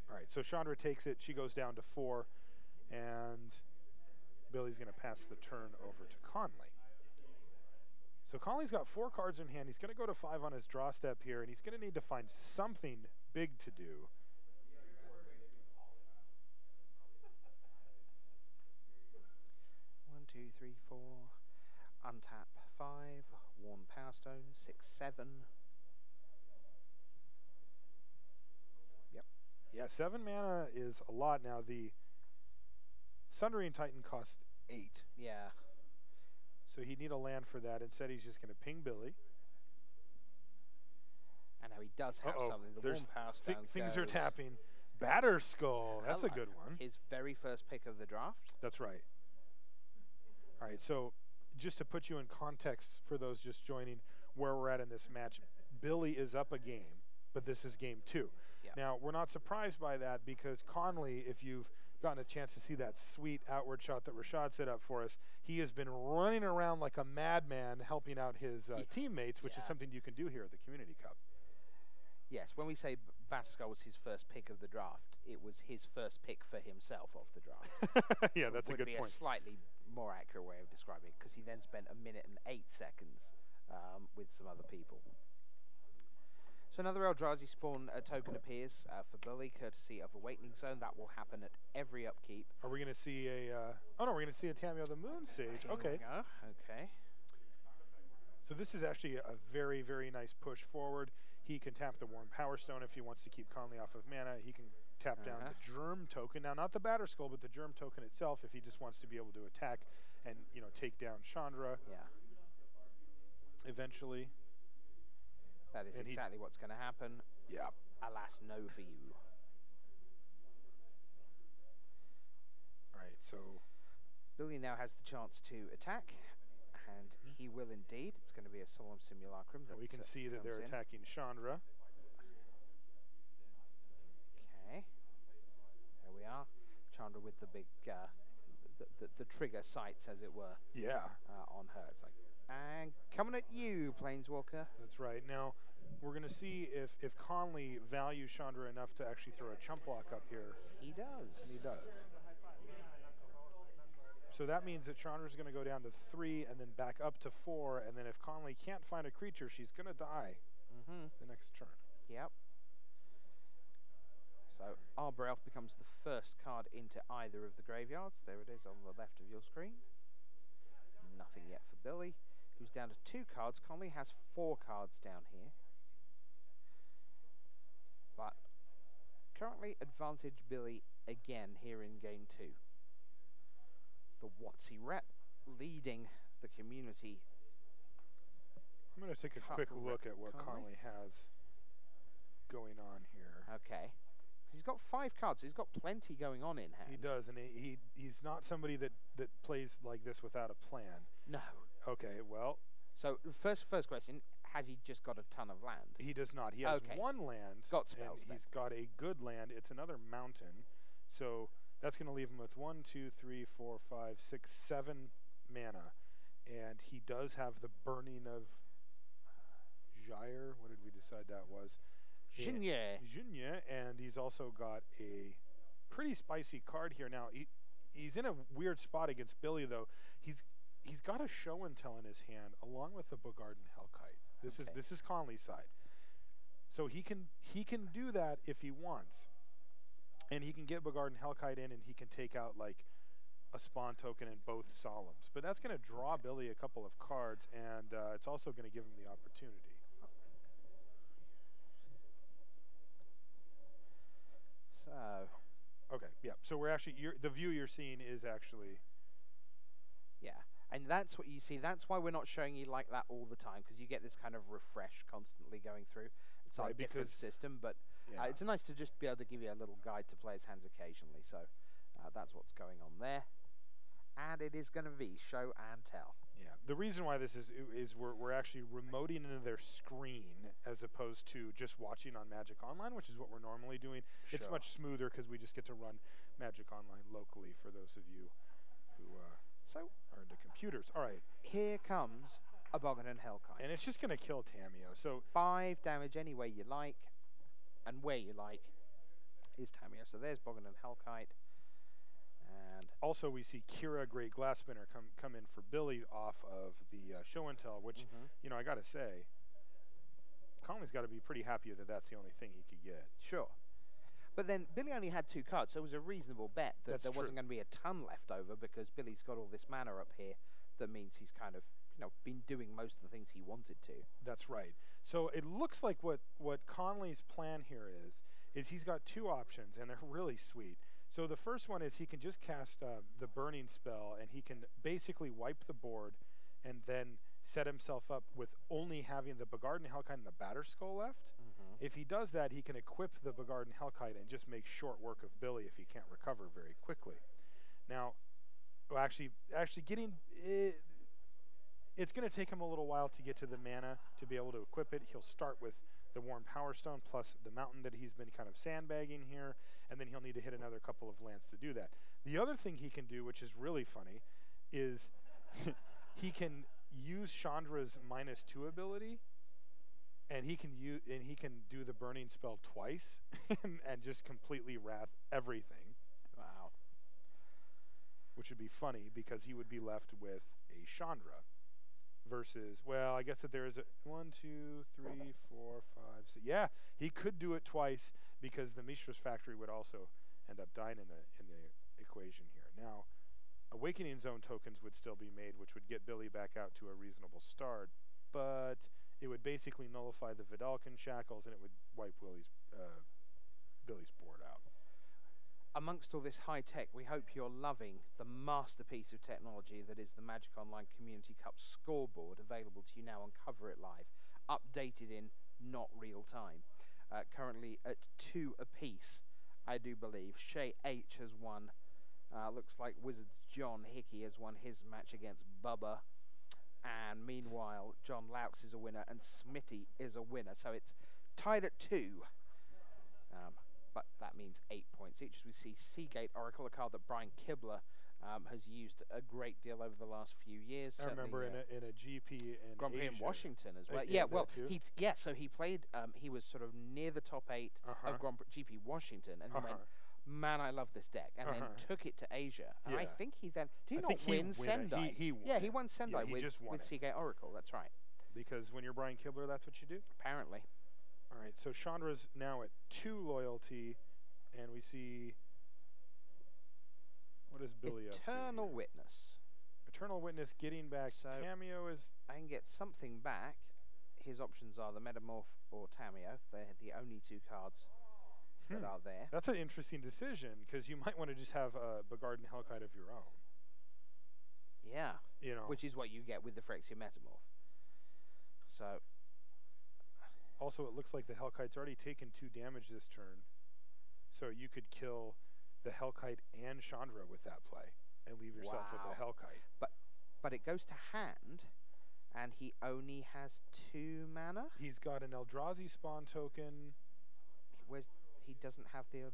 All right, so Chandra takes it. She goes down to 4, and Billy's going to pass the turn over to Conley. So Conley's got 4 cards in hand. He's going to go to 5 on his draw step here, and he's going to need to find something big to do. One, two, three, 4. Untap 5. Worn Power Stone 6, 7. Yeah, 7 mana is a lot now. The Sundering Titan cost 8. Yeah. So he'd need a land for that. Instead, he's just going to ping Billy. And now he does have something. The Worn Power Stone things are goes. tapping. Batter Skull. That's a good one. His very first pick of the draft. That's right. All right, so just to put you in context for those just joining where we're at in this match, Billy is up a game, but this is game 2. Yep. Now, we're not surprised by that because Conley, if you've gotten a chance to see that sweet outward shot that Rashad set up for us, he has been running around like a madman helping out his teammates, which is something you can do here at the Community Cup. Yes, when we say Batterskull was his first pick of the draft, it was his first pick for himself of the draft. Yeah, that's a good point. Would be a slightly more accurate way of describing it, because he then spent 1 minute and 8 seconds with some other people. So another Eldrazi spawn token appears for Billy, courtesy of Awakening Zone. That will happen at every upkeep. Are we going to see a... oh, no, we're going to see a Tamio the Moon Sage. Okay. Okay. So this is actually a very, very nice push forward. He can tap the Worn Power Stone if he wants to keep Conley off of mana. He can tap down the Germ token. Now, not the Batter Skull, but the Germ token itself if he just wants to be able to attack and, take down Chandra. Yeah. Eventually. That is exactly what's going to happen. Yeah. Alas, no for you. All right, so... Billy now has the chance to attack, and he will indeed. It's going to be a Solemn Simulacrum. We can see that they're attacking Chandra. Okay. There we are. Chandra with the big, the trigger sights, as it were. Yeah. On her. It's like, and coming at you, Planeswalker. That's right. Now, we're going to see if Conley values Chandra enough to actually throw a chump block up here. He does. And he does. So that means that Chandra's going to go down to 3 and then back up to 4, and then if Conley can't find a creature, she's going to die the next turn. Yep. So Arbor Elf becomes the first card into either of the graveyards. There it is on the left of your screen. Nothing yet for Billy, who's down to 2 cards. Conley has 4 cards down here. But currently advantage Billy again here in game 2. The Watsy rep leading the community. I'm going to take a quick look at what Conley has going on here. Okay. He's got 5 cards, so he's got plenty going on in hand. He does, and he's not somebody that plays like this without a plan. No. Okay, well... So, first question, has he just got a ton of land? He does not. He has 1 land. Got spells, and he's got a good land. It's another mountain. So, that's going to leave him with 1, 2, 3, 4, 5, 6, 7 mana. And he does have the Burning of Gyre. What did we decide that was? Jinye. And he's also got a pretty spicy card here. Now, he's in a weird spot against Billy, though. He's got a Show and Tell in his hand, along with the Bogarden Hellkite. This is Conley's side. So he can do that if he wants. And he can get Bogarden Hellkite in, and he can take out, like, a spawn token and both solemns. But that's going to draw Billy a couple of cards, and it's also going to give him the opportunity. So. Okay, yeah. So we're actually, the view you're seeing is actually. Yeah, and that's what you see. That's why we're not showing you like that all the time, because you get this kind of refresh constantly going through. It's Right, a different system, but yeah. it's nice to just be able to give you a little guide to players' hands occasionally. So that's what's going on there. And it is going to be show and tell. Yeah, the reason why this is we're actually remoting into their screen as opposed to just watching on Magic Online, which is what we're normally doing. Sure. It's much smoother because we just get to run Magic Online locally for those of you who are into computers. All right. Here comes a Boggin and Hellkite. And it's just going to kill Tameo. So 5 damage any way you like, and where you like is Tameo. So there's Boggin and Hellkite. And also we see Kira Great Glassspinner come in for Billy off of the show and tell, which, you know, I got to say, Conley's got to be pretty happy that that's the only thing he could get. Sure. But then Billy only had 2 cards, so it was a reasonable bet that That's there true. wasn't going to be a ton left over, because Billy's got all this mana up here that means he's kind of, you know, been doing most of the things he wanted to. That's right. So it looks like what Conley's plan here is he's got 2 options, and they're really sweet. So the first one is he can just cast the burning spell, and he can basically wipe the board and then set himself up with only having the Boggart and Hellkite and the Batterskull left. If he does that, he can equip the Boggart and Hellkite and just make short work of Billy if he can't recover very quickly. Now, well, actually getting it, it's going to take him a little while to get to the mana to be able to equip it. He'll start with the Worn Power Stone plus the mountain that he's been kind of sandbagging here, and then he'll need to hit another couple of lands to do that. The other thing he can do, which is really funny, is he can use Chandra's -2 ability, and he can do the burning spell twice and just completely wrath everything. Wow. Which would be funny because he would be left with a Chandra versus, well, I guess that there is a 1, 2, 3, 4, 5, 6. Yeah, he could do it twice because the Mishra's Factory would also end up dying in the equation here. Now, Awakening Zone tokens would still be made, which would get Billy back out to a reasonable start, but it would basically nullify the Vidalcan shackles, and it would wipe Billy's board out. Amongst all this high tech, we hope you're loving the masterpiece of technology that is the Magic Online Community Cup scoreboard, available to you now on Cover It Live, updated in not real time. Currently at 2 apiece, I do believe. Shay H has won. Looks like Wizards John Hickey has won his match against Bubba. And meanwhile, John Laux is a winner and Smitty is a winner. So it's tied at 2. But that means 8 points each. As we see Seagate Oracle, a card that Brian Kibler has used a great deal over the last few years. I remember in a GP in Grand Prix in Asia. Washington as well. Yeah, well, that so he played. He was sort of near the top 8 of GP Washington, and he went, "Man, I love this deck," and then took it to Asia. And I think he then did he not win Sendai? He won. Yeah, he won Sendai with it. Seagate Oracle. That's right. Because when you're Brian Kibler, that's what you do. Apparently. All right, so Chandra's now at 2 loyalty, and we see, what is Billy up to? Eternal Witness. Eternal Witness getting back. So Tameo is... I can get something back. His options are the Metamorph or Tameo. They're the only 2 cards that are there. That's an interesting decision, because you might want to just have a Boggart and Hellkite of your own. Yeah. You know. Which is what you get with the Phyrexia Metamorph. So... Also, it looks like the Hellkite's already taken 2 damage this turn. So you could kill the Hellkite and Chandra with that play and leave yourself with a Hellkite. But it goes to hand, and he only has 2 mana? He's got an Eldrazi spawn token. He doesn't have the...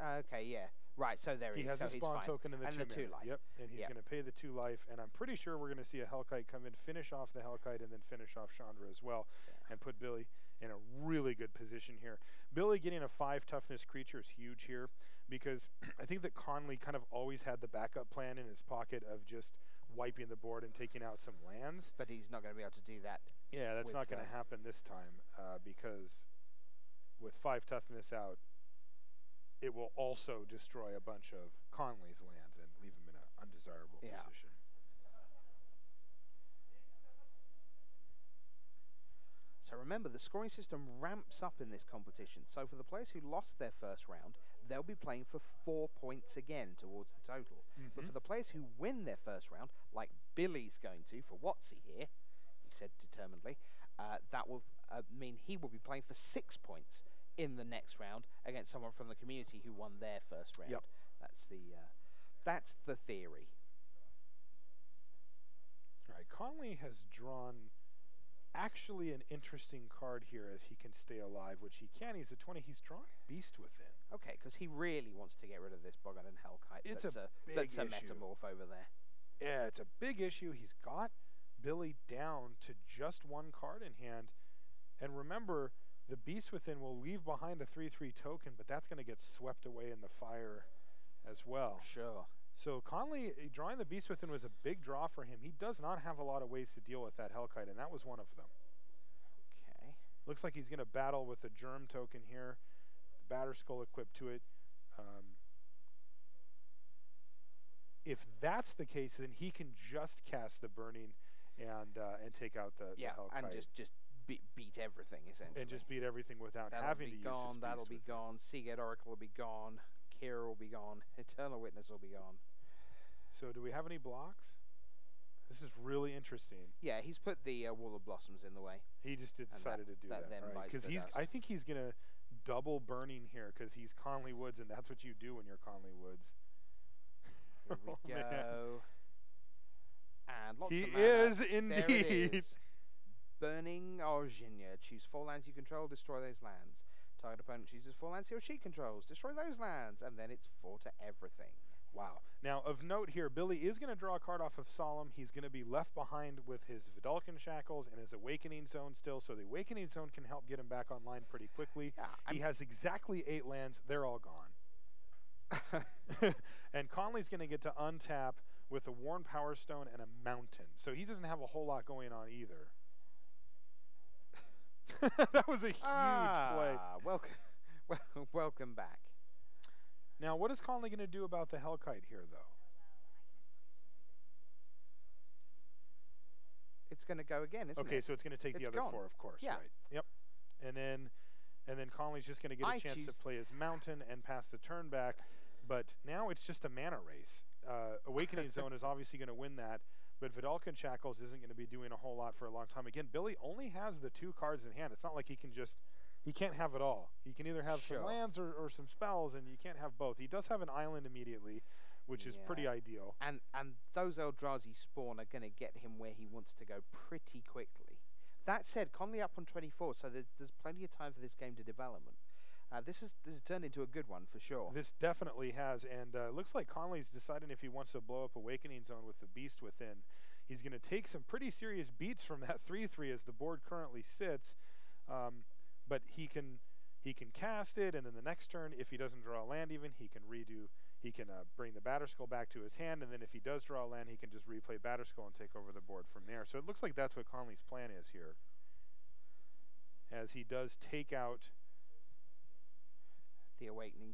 okay, yeah. Right, so there he is. He has a spawn token and the 2 life. Yep, and he's going to pay the 2 life. And I'm pretty sure we're going to see a Hellkite come in, finish off the Hellkite, and then finish off Chandra as well, and put Billy in a really good position here. Billy getting a 5 toughness creature is huge here, because I think that Conley kind of always had the backup plan in his pocket of just wiping the board and taking out some lands. But he's not going to be able to do that. Yeah, that's not going to happen this time, because with 5 toughness out, it will also destroy a bunch of Conley's lands and leave him in an desirable position. So remember, the scoring system ramps up in this competition. So for the players who lost their first round, they'll be playing for 4 points again towards the total. But for the players who win their first round, like Billy's going to for Watsy here, he said determinedly, that will mean he will be playing for 6 points in the next round against someone from the community who won their first round. Yep. That's the theory. All right, Conley has drawn actually an interesting card here if he can stay alive, which he can. He's at 20. He's drawn Beast Within. Okay, because he really wants to get rid of this Boggart and Hellkite. It's that's a big that's a issue. metamorph over there. Yeah, it's a big issue. He's got Billy down to just one card in hand. And remember, the Beast Within will leave behind a 3/3 token, but that's going to get swept away in the fire as well. Sure. So Conley, drawing the Beast Within was a big draw for him. He does not have a lot of ways to deal with that Hellkite, and that was one of them. Okay. Looks like he's going to battle with a Germ token here. The Batter Skull equipped to it. If that's the case, then he can just cast the Burning and take out the Hellkite. And just beat everything, essentially. And just beat everything without that'll having be to use gone, his that'll Beast be Within. gone. Seagate Oracle will be gone. Kira will be gone. Eternal Witness will be gone. So do we have any blocks? This is really interesting. Yeah, he's put the Wall of Blossoms in the way. He just decided to do that, then right? bites Because the dust. I think he's gonna double Burning here because he's Conley Woods, and that's what you do when you're Conley Woods. Here we Oh, go. man. And lots He of mana. is There indeed. it is. Burning Orginia. Choose 4 lands you control, destroy those lands. Target opponent chooses 4 lands he or she controls, destroy those lands, and then it's 4 to everything. Wow. Now, of note here, Billy is going to draw a card off of Solemn. He's going to be left behind with his Vidalcan Shackles and his Awakening Zone still, so the Awakening Zone can help get him back online pretty quickly. Yeah, he has exactly 8 lands. They're all gone. And Conley's going to get to untap with a Worn Power Stone and a Mountain. So he doesn't have a whole lot going on either. That was a huge play. Welcome back. Now, what is Conley going to do about the Hellkite here, though? It's going to go again, isn't it? Okay, so it's going to take the other gone. 4, of course, Yeah. right? Yep. And then Conley's just going to get a chance to play his Mountain and pass the turn back. But now it's just a mana race. Awakening Zone is obviously going to win that, but Vidalcan Shackles isn't going to be doing a whole lot for a long time. Again, Billy only has the 2 cards in hand. It's not like he can't have it all. He can either have some lands or some spells, and you can't have both. He does have an island immediately, which is pretty ideal. And those Eldrazi spawn are going to get him where he wants to go pretty quickly. That said, Conley up on 24, so there's plenty of time for this game to development. This has turned into a good one for sure. This definitely has, and it looks like Conley's deciding if he wants to blow up Awakening Zone with the Beast Within. He's going to take some pretty serious beats from that 3/3 as the board currently sits, but he can cast it, and then the next turn, if he doesn't draw a land even, he can bring the Batterskull back to his hand, and then if he does draw a land, he can just replay Batterskull and take over the board from there. So it looks like that's what Conley's plan is here, as he does take out the Awakening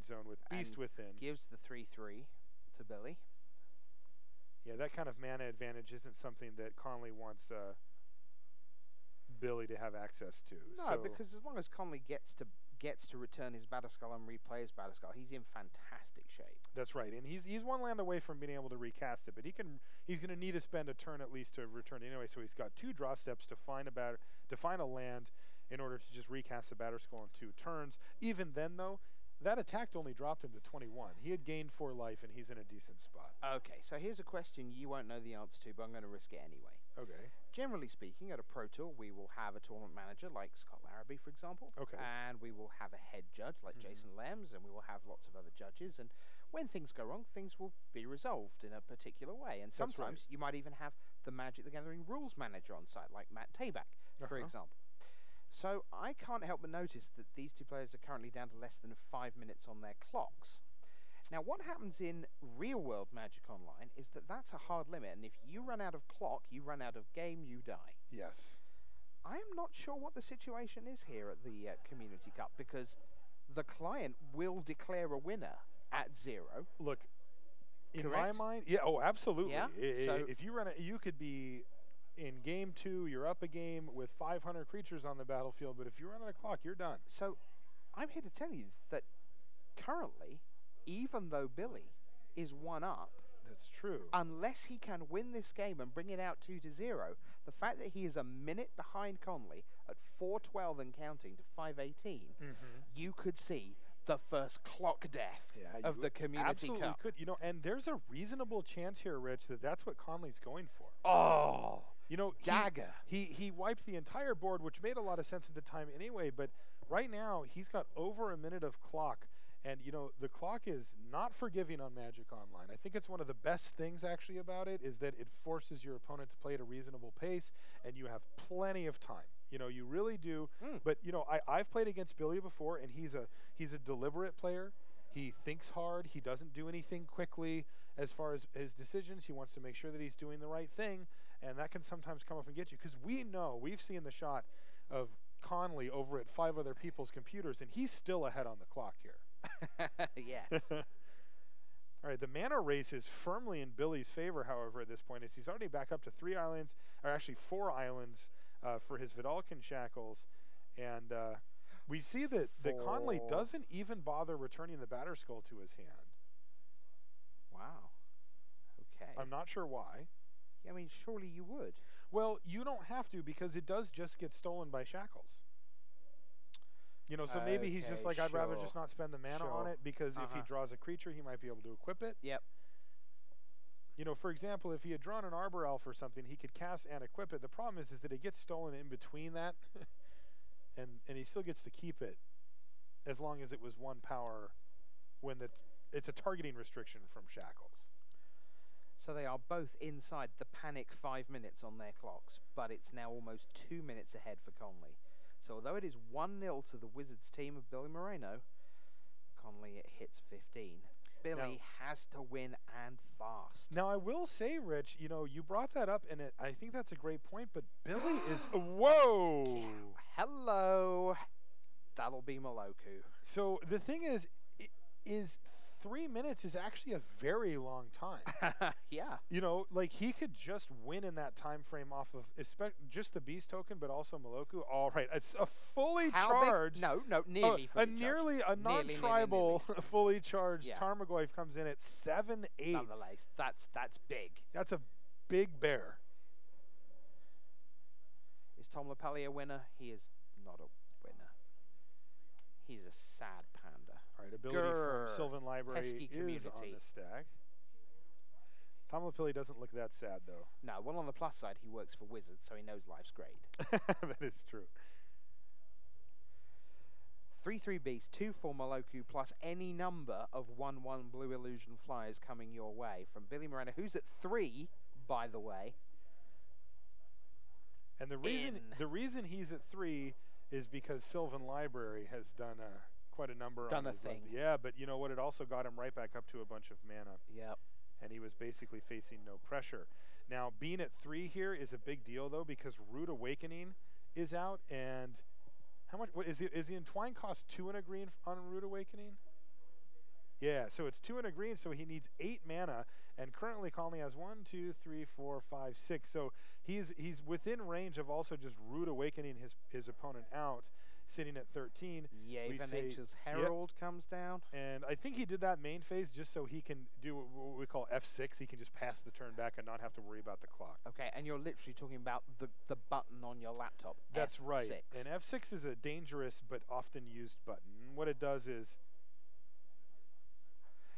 Zone. With Beast Within. Gives the 3/3 to Billy. Yeah, that kind of mana advantage isn't something that Conley wants Billy to have access to. No, because as long as Conley gets to return his Batterskull and replay his Batterskull, he's in fantastic shape. That's right, and he's 1 land away from being able to recast it, but he's going to need to spend a turn at least to return it anyway. So he's got 2 draw steps to find a land in order to just recast the Batterskull in 2 turns. Even then, though, that attack only dropped him to 21. He had gained 4 life, and he's in a decent spot. Okay, so here's a question you won't know the answer to, but I'm going to risk it anyway. Okay. Generally speaking, at a Pro Tour, we will have a tournament manager like Scott Larrabee, for example. Okay. And we will have a head judge like Jason Lems, and we will have lots of other judges. And when things go wrong, things will be resolved in a particular way. And sometimes you might even have the Magic the Gathering rules manager on site, like Matt Tabak, for example. So I can't help but notice that these 2 players are currently down to less than 5 minutes on their clocks. Now, what happens in real-world Magic Online is that's a hard limit, and if you run out of clock, you run out of game, you die. Yes. I am not sure what the situation is here at the Community Cup, because the client will declare a winner at 0. Look, In correct? my mind, yeah. Oh, absolutely. Yeah? So If you run it, you could be in game 2. You're up a game with 500 creatures on the battlefield, but if you run out of clock, you're done. So I'm here to tell you that currently, even though Billy is 1 up, That's true. unless he can win this game and bring it out 2-0, the fact that he is a minute behind Conley at 4:12 and counting to 5:18, you could see the first clock death of the Community absolutely Cup. could. And there's a reasonable chance here, Rich, that that's what Conley's going for. Oh, Dagger. dagger. He wiped the entire board, which made a lot of sense at the time anyway, but right now he's got over a minute of clock. And, the clock is not forgiving on Magic Online. I think it's one of the best things, actually, about it is that it forces your opponent to play at a reasonable pace, and you have plenty of time. You really do. But, I've played against Billy before, and he's a deliberate player. He thinks hard. He doesn't do anything quickly as far as his decisions. He wants to make sure that he's doing the right thing, and that can sometimes come up and get you. Because we've seen the shot of Conley over at 5 other people's computers, and he's still ahead on the clock here. Yes. All right, the mana race is firmly in Billy's favor, however, at this point. He's already back up to 3 islands, or actually 4 islands for his Vidalcan Shackles. And we see that Conley doesn't even bother returning the Batterskull to his hand. Wow. Okay. I'm not sure why. I mean, surely you would. Well, you don't have to, because it does just get stolen by Shackles. So maybe he's just like, I'd rather just not spend the mana on it, because if he draws a creature, he might be able to equip it. Yep. For example, if he had drawn an Arbor Elf or something, he could cast and equip it. The problem is that it gets stolen in between that, and he still gets to keep it as long as it was 1 power when it's a targeting restriction from Shackles. So they are both inside the panic 5 minutes on their clocks, but it's now almost 2 minutes ahead for Conley. So although it is 1-0 to the Wizards team of Billy Moreno, Conley it hits 15. Billy has to win, and fast. Now, I will say, Rich, you brought that up, and I think that's a great point, but Billy is... Whoa! Yeah. Hello. That'll be Moloku. So the thing is 3 minutes is actually a very long time. Yeah. He could just win in that time frame off of just the Beast token, but also Moloku. All right, it's a fully charged. No, nearly. A non-tribal, fully charged Tarmogoyf comes in at 7/8. Nonetheless, that's big. That's a big bear. Is Tom Lapelli a winner? He is not a winner. He's a sad panda. All right, ability from Sylvan Library is on the stack. Tom Lapilli doesn't look that sad, though. No, well, on the plus side, he works for Wizards, so he knows life's great. That is true. 3/3 Beast, 2/4 Moloku, plus any number of 1/1 Blue Illusion Flyers coming your way from Billy Moreno, who's at 3, by the way. And the reason he's at 3 is because Sylvan Library has done quite a number. Done a thing. Yeah, but you know what? It also got him right back up to a bunch of mana. Yep. And he was basically facing no pressure. Now, being at 3 here is a big deal, though, because Rude Awakening is out. And how much? What is he Entwine cost 2 and a green on Rude Awakening? Yeah, so it's 2 and a green, so he needs 8 mana. And currently, Conley has 1, 2, 3, 4, 5, 6. So he's within range of also just Rude Awakening his opponent out, sitting at 13. Yeah, even Nature's Herald comes down. And I think he did that main phase just so he can do what we call F6. He can just pass the turn back and not have to worry about the clock. Okay, and you're literally talking about the button on your laptop. That's F6. right. And F6 is a dangerous but often used button. What it does is...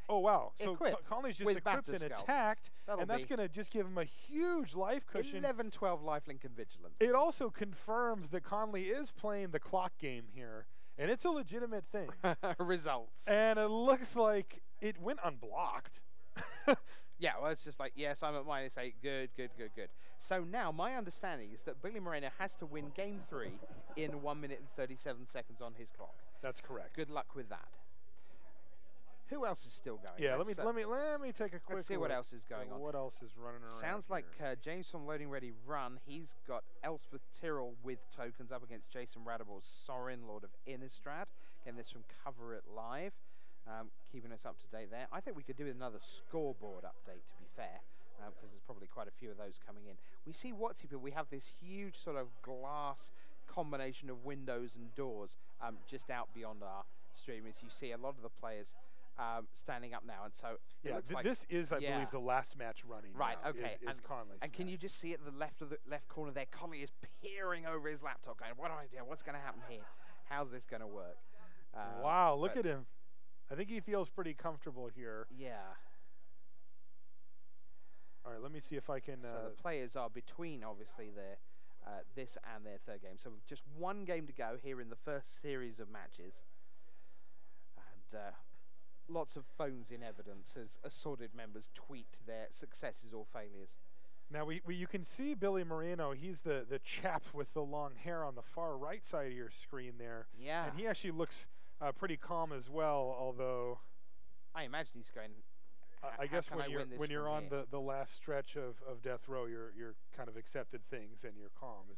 Oh, wow. So Conley's just equipped and attacked, and that's going to just give him a huge life cushion. 11-12 lifelink and vigilance. It also confirms that Conley is playing the clock game here, and it's a legitimate thing. Results. And it looks like it went unblocked. Yeah, well, it's just like, yes, I'm at -8. Good. So now my understanding is that Billy Moreno has to win game 3 in 1 minute and 37 seconds on his clock. That's correct. Good luck with that. Who else is still going? Yeah, let me take a quick let's see what else is going on. What else is running around? Sounds like James from Loading Ready Run. He's got Elspeth Tyrrell with tokens up against Jason Radabor's Sorin, Lord of Innistrad. Again, this from Cover It Live. keeping us up to date there. I think we could do another scoreboard update, to be fair, because there's probably quite a few of those coming in. We see WhatsApp, we have this huge sort of glass combination of windows and doors just out beyond our stream. As you see a lot of the players standing up now, and so yeah, this is, I believe, the last match running. Right. Now, okay. Is Conley's and can you just see at the left corner there, Conley is peering over his laptop, going, "What do I do? What's going to happen here? How's this going to work?" Wow, look at him. I think he feels pretty comfortable here. Yeah. All right, let me see if I can. So the players are between, obviously, this and their third game. So just one game to go here in the first series of matches. And lots of phones in evidence as assorted members tweet their successes or failures. Now, you can see Billy Moreno. He's the chap with the long hair on the far right side of your screen there. Yeah. And he actually looks pretty calm as well, although I imagine he's going, I guess when you're on the last stretch of death row, you're kind of accepted things and you're calm.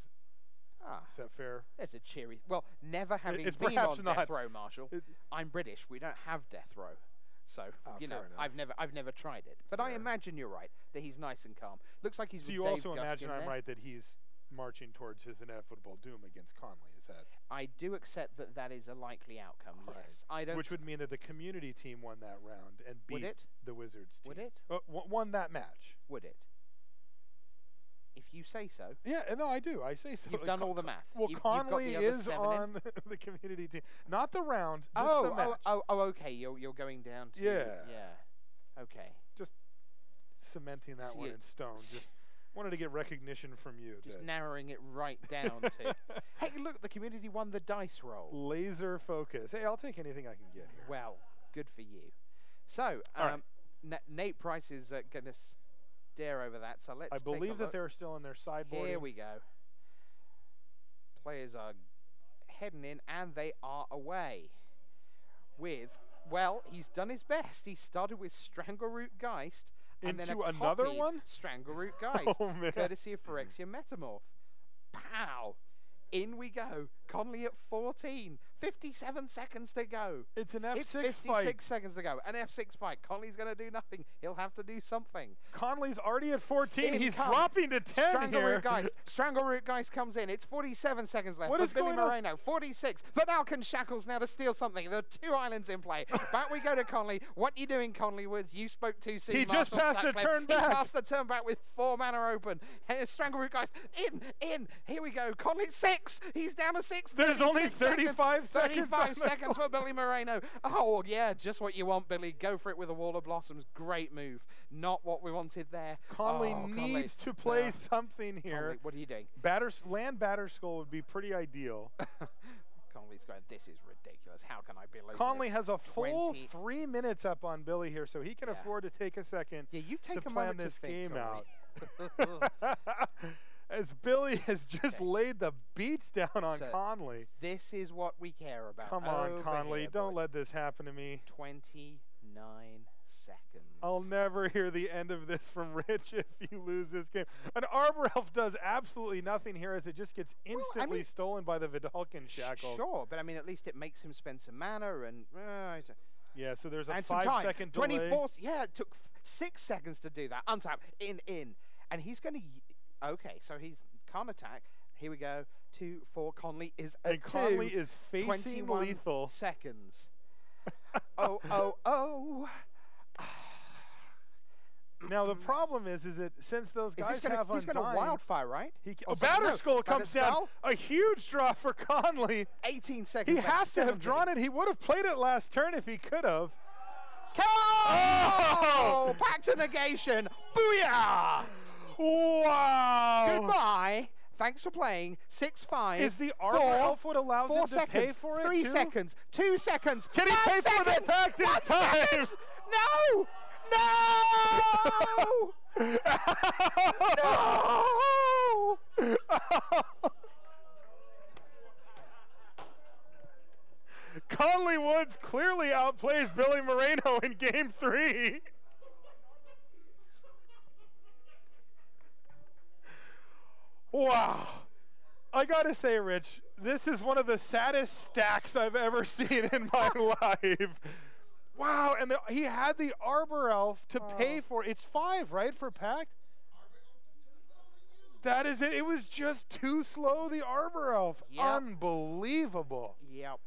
Is that fair? It's a cheery. Well, never having it's been on not. death row, Marshall. I'm British. We don't have death row, so you know I've never tried it. But I imagine you're right that he's nice and calm. Looks like he's. So with you Dave also Guskin imagine I'm there. right that he's marching towards his inevitable doom against Conley. Is that? I do accept that is a likely outcome. Right. Yes, I don't. Which would mean that the community team won that round and beat the Wizards team. Would it? Won that match. Would it? If you say so. Yeah, no, I do. I say so. You've done all the math. Well, Conley is on in. the community team, not the round. Just the match. Okay. You're going down to. Yeah. Okay. Just cementing that one in stone. Just wanted to get recognition from you. Just narrowing it right down to. Hey, look! The community won the dice roll. Laser focus. Hey, I'll take anything I can get here. Well, good for you. So, Nate Price is going to stare over that. So let's. I believe that they're still in their sideboard. Here we go. Players are heading in, and they are away. With he's done his best. He started with Strangleroot Geist. And into then another one? Strangleroot Geist, oh, man. courtesy of Phyrexia Metamorph. Pow! In we go. Conley at 14. 57 seconds to go. It's an F6 it's 56 fight. seconds to go. An F6 fight. Conley's going to do nothing. He'll have to do something. Conley's already at 14. He's dropping to 10 Strangleroot Geist. Strangleroot Geist comes in. It's 47 seconds left. What is Billy going on? Moreno, 46. Vanalkin Shackles now to steal something. There are 2 islands in play. Back we go to Conley. What are you doing, Conley Woods? You spoke too soon. He just passed the turn back. He passed the turn back with 4 mana open. And Strangleroot Geist in. Here we go. Conley 6. He's down to 6. There's only 35 seconds. 35 seconds for Billy Moreno. Oh, yeah, just what you want, Billy. Go for it with a Wall of Blossoms. Great move. Not what we wanted there. Conley needs to play something here. Conley, what are you doing? Land Batterskull would be pretty ideal. Conley's going, this is ridiculous. How can I be losing? Conley has a full 3 minutes up on Billy here, so he can afford to take a second to plan this game out. As Billy has just laid the beats down on Conley. This is what we care about. Come on, Conley. Don't let this happen to me. 29 seconds. I'll never hear the end of this from Rich if you lose this game. An Arbor Elf does absolutely nothing here as it just gets instantly stolen by the Vidalkin Shackles. Sure, but I mean, at least it makes him spend some mana and... yeah, so there's a 5-second 5-second delay. 24. Yeah, it took 6 seconds to do that. Untap. In. And he's going to... Okay, so he's can't attack. Here we go. 2, 4. Conley is at 2. Conley is facing 21 lethal. seconds. Oh. Now the problem is that since those guys have he's going to wildfire, right? Batterskull comes down. A huge draw for Conley. 18 seconds. He has to have drawn it. He would have played it last turn if he could have. Oh! Back to negation. Booyah! Wow! Goodbye. Thanks for playing. 6-5. Is the Arbor Elf what allows him to pay for it? 3 seconds. 2 seconds. Can he pay for the pact in time? No! No! Conley Woods clearly outplays Billy Moreno in Game 3. Wow. I gotta say, Rich, this is one of the saddest stacks I've ever seen in my life. Wow, and he had the Arbor Elf to pay for. It's 5, right, for Pact? That is it. It was just too slow, the Arbor Elf. Yep. Unbelievable. Yep.